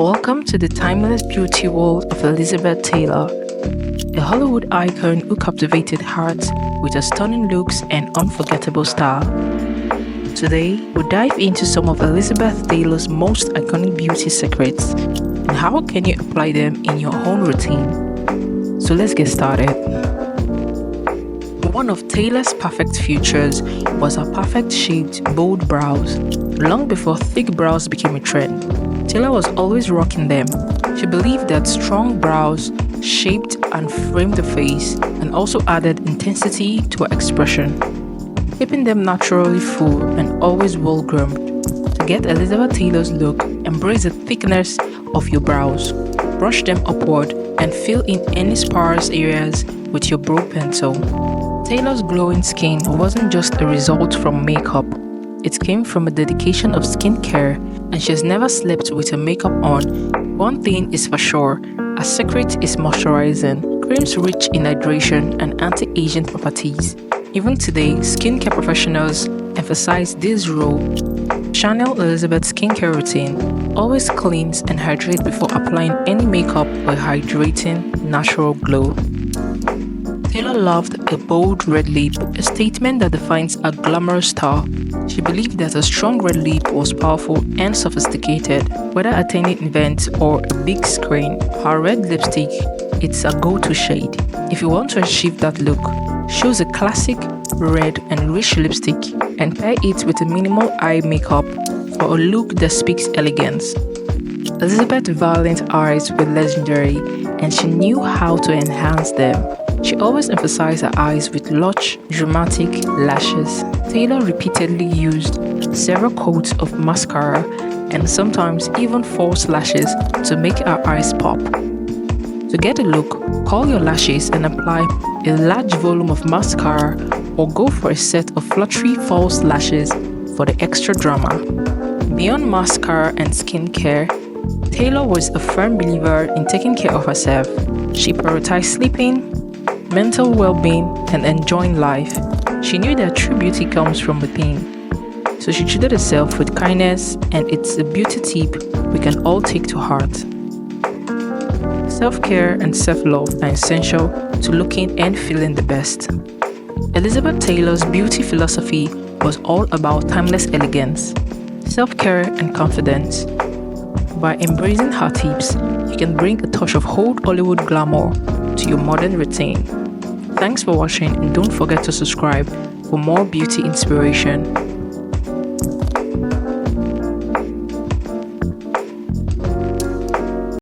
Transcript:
Welcome to the timeless beauty world of Elizabeth Taylor, a Hollywood icon who captivated hearts with her stunning looks and unforgettable style. Today, we'll dive into some of Elizabeth Taylor's most iconic beauty secrets and how can you apply them in your own routine. So let's get started. One of Taylor's perfect features was her perfect shaped, bold brows. Long before thick brows became a trend, Taylor was always rocking them. She believed that strong brows shaped and framed the face and also added intensity to her expression, keeping them naturally full and always well-groomed. To get Elizabeth Taylor's look, embrace the thickness of your brows. Brush them upward and fill in any sparse areas with your brow pencil. Taylor's glowing skin wasn't just a result from makeup. It came from a dedication of skincare, and she has never slept with her makeup on. One thing is for sure, her secret is moisturizing. Creams rich in hydration and anti-aging properties. Even today, skincare professionals emphasize this role. Channel Elizabeth's skincare routine. Always cleanse and hydrate before applying any makeup for a hydrating, natural glow. Taylor loved a bold red lip, a statement that defines a glamorous star. She believed that a strong red lip was powerful and sophisticated. Whether attending events or a big screen, her red lipstick it's a go-to shade. If you want to achieve that look, choose a classic red and rich lipstick and pair it with a minimal eye makeup for a look that speaks elegance. Elizabeth's violet eyes were legendary, and she knew how to enhance them. She always emphasized her eyes with lush, dramatic lashes. Taylor repeatedly used several coats of mascara and sometimes even false lashes to make her eyes pop. To get a look, curl your lashes and apply a large volume of mascara or go for a set of fluttery false lashes for the extra drama. Beyond mascara and skincare, Taylor was a firm believer in taking care of herself. She prioritized sleeping, mental well-being, and enjoying life. She knew that true beauty comes from within, so she treated herself with kindness, and it's a beauty tip we can all take to heart. Self-care and self-love are essential to looking and feeling the best. Elizabeth Taylor's beauty philosophy was all about timeless elegance, self-care, and confidence. By embracing her tips, you can bring a touch of old Hollywood glamour to your modern routine. Thanks for watching, and don't forget to subscribe for more beauty inspiration.